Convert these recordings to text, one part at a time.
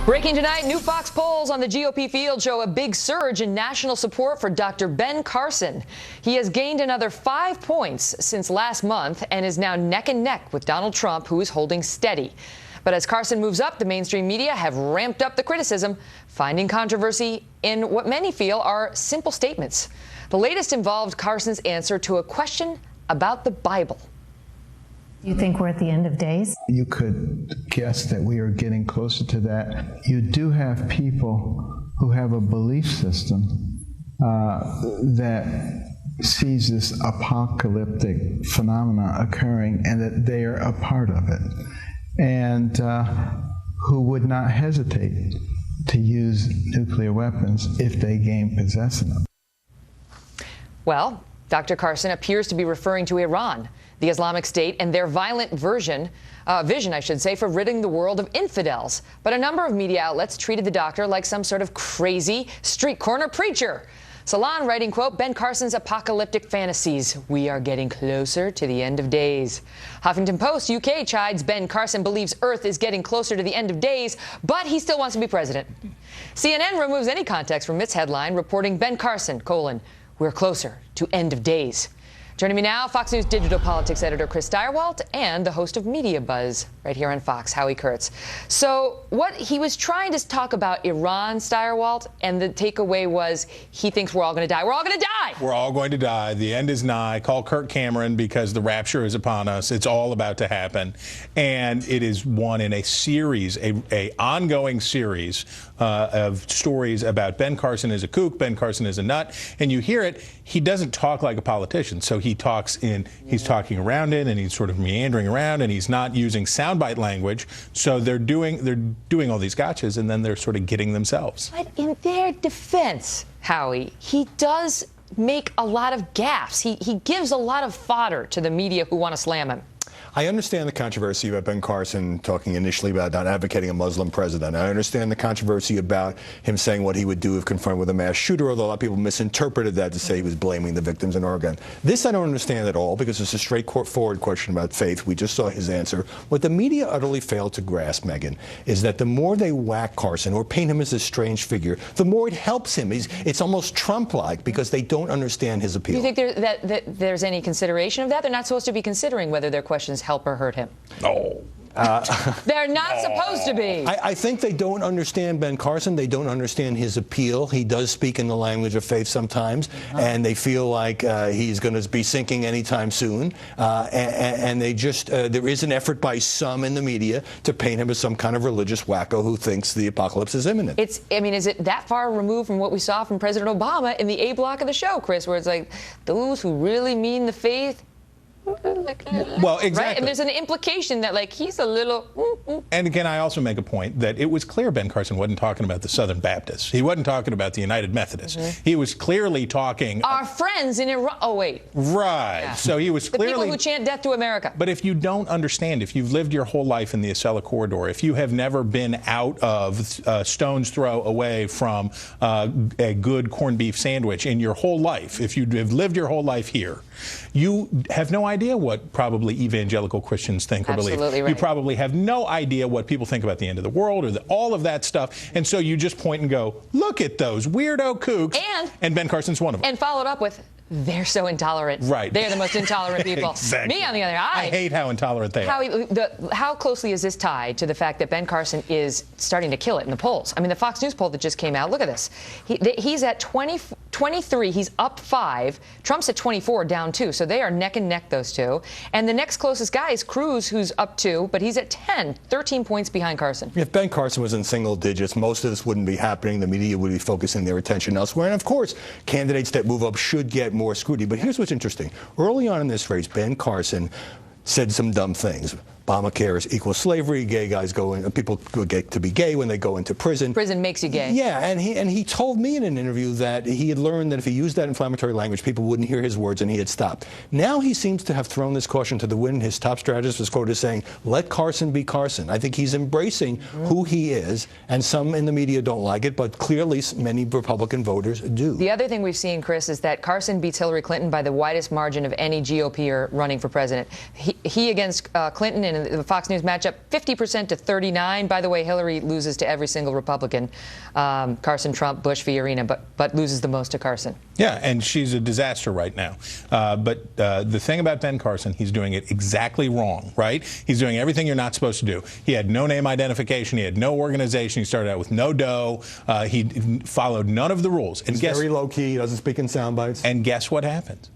Breaking tonight, new Fox polls on the GOP field show a big surge in national support for Dr. Ben Carson. He has gained another 5 points since last month and is now neck and neck with Donald Trump, who is holding steady. But as Carson moves up, the mainstream media have ramped up the criticism, finding controversy in what many feel are simple statements. The latest involved Carson's answer to a question about the Bible. You think we're at the end of days? You could guess that we are getting closer to that. You do have people who have a belief system that sees this apocalyptic phenomena occurring and that they are a part of it, and who would not hesitate to use nuclear weapons if they gain possession of them. Well, Dr. Carson appears to be referring to Iran, the Islamic State, and their violent vision, for ridding the world of infidels. But a number of media outlets treated the doctor like some sort of crazy street corner preacher. Salon writing, quote, Ben Carson's apocalyptic fantasies. We are getting closer to the end of days. Huffington Post UK chides Ben Carson believes Earth is getting closer to the end of days, but he still wants to be president. CNN removes any context from its headline, reporting Ben Carson, we're closer to end of days. Joining me now, Fox News digital politics editor Chris Stirewalt and the host of Media Buzz right here on Fox, Howie Kurtz. So what he was trying to talk about Iran, Stirewalt, and the takeaway was he thinks we're all going to die. We're all going to die. We're all going to die. The end is nigh. Call Kirk Cameron because the rapture is upon us. It's all about to happen. And it is one in a series, a ongoing series of stories about Ben Carson is a kook, Ben Carson is a nut. And you hear it, he doesn't talk like a politician. So he's talking around it, and he's sort of meandering around, and he's not using soundbite language. So they're doing all these gotchas, and then they're sort of getting themselves. But in their defense, Howie, he does make a lot of gaffes. He gives a lot of fodder to the media who want to slam him. I understand the controversy about Ben Carson talking initially about not advocating a Muslim president. I understand the controversy about him saying what he would do if confronted with a mass shooter, although a lot of people misinterpreted that to say he was blaming the victims in Oregon. This I don't understand at all because it's a straightforward question about faith. We just saw his answer. What the media utterly failed to grasp, Megyn, is that the more they whack Carson or paint him as a strange figure, the more it helps him. It's almost Trump-like because they don't understand his appeal. Do you think that there's any consideration of that? They're not supposed to be considering whether their questions help or hurt him. No. They're not supposed to be. I think they don't understand Ben Carson. They don't understand his appeal. He does speak in the language of faith sometimes, and they feel like he's going to be sinking anytime soon. And they just, there is an effort by some in the media to paint him as some kind of religious wacko who thinks the apocalypse is imminent. Is it that far removed from what we saw from President Obama in the A block of the show, Chris, where it's like, those who really mean the faith? Well, exactly. Right? And there's an implication that, like, he's a little... And again, I also make a point that it was clear Ben Carson wasn't talking about the Southern Baptists. He wasn't talking about the United Methodists. He was clearly talking... Our friends in Iran... Oh, wait. Right. Yeah. So he was clearly... The people who chant death to America. But if you don't understand, if you've lived your whole life in the Acela corridor, if you have never been out of stone's throw away from a good corned beef sandwich in your whole life, if you have lived your whole life here, you have no idea what probably evangelical Christians think or believe. Right. You probably have no idea what people think about the end of the world or all of that stuff. And so you just point and go, look at those weirdo kooks. And Ben Carson's one of them. And followed up with, they're so intolerant. Right. They're the most intolerant people. Exactly. Me, on the other hand, I hate how intolerant they are. How closely is this tied to the fact that Ben Carson is starting to kill it in the polls? I mean, the Fox News poll that just came out, look at this. He's at 23. He's up 5. Trump's at 24, down 2. So they are neck and neck, those two. And the next closest guy is Cruz, who's up 2, but he's at 10, 13 points behind Carson. If Ben Carson was in single digits, most of this wouldn't be happening. The media would be focusing their attention elsewhere. And, of course, candidates that move up should get more scrutiny. But here's what's interesting. Early on in this race, Ben Carson said some dumb things. Obamacare is equal slavery. Gay guys people get to be gay when they go into prison. Prison makes you gay. Yeah, and he told me in an interview that he had learned that if he used that inflammatory language, people wouldn't hear his words, and he had stopped. Now he seems to have thrown this caution to the wind. His top strategist was quoted as saying, "Let Carson be Carson." I think he's embracing who he is, and some in the media don't like it, but clearly many Republican voters do. The other thing we've seen, Chris, is that Carson beats Hillary Clinton by the widest margin of any GOPer running for president. He against Clinton Biden in the Fox News matchup, 50% to 39. By the way, Hillary loses to every single Republican, Carson, Trump, Bush, Fiorina, but loses the most to Carson. Yeah, and she's a disaster right now. But the thing about Ben Carson, he's doing it exactly wrong, right? He's doing everything you're not supposed to do. He had no name identification. He had no organization. He started out with no dough. He followed none of the rules. And he's very low-key. He doesn't speak in sound bites. And guess what happens?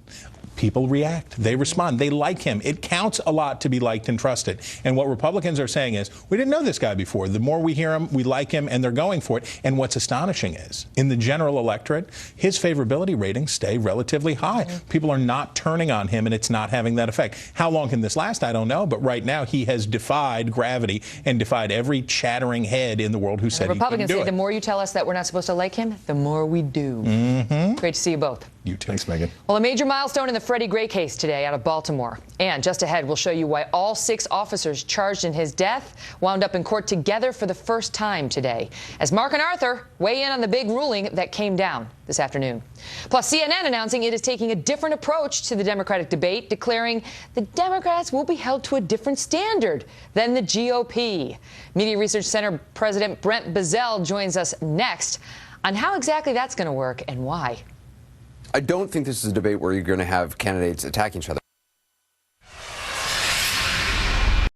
People react. They respond. They like him. It counts a lot to be liked and trusted. And what Republicans are saying is, we didn't know this guy before. The more we hear him, we like him, and they're going for it. And what's astonishing is, in the general electorate, his favorability ratings stay relatively high. People are not turning on him, and it's not having that effect. How long can this last? I don't know. But right now, he has defied gravity and defied every chattering head in the world who said he couldn't do it. Republicans say the more you tell us that we're not supposed to like him, the more we do. Great to see you both. You too. Thanks, Megan. Well, a major milestone in the Freddie Gray case today out of Baltimore. And just ahead, we'll show you why all 6 officers charged in his death wound up in court together for the first time today, as Mark and Arthur weigh in on the big ruling that came down this afternoon. Plus, CNN announcing it is taking a different approach to the Democratic debate, declaring the Democrats will be held to a different standard than the GOP. Media Research Center President Brent Bizzell joins us next on how exactly that's going to work and why. I don't think this is a debate where you're going to have candidates attacking each other.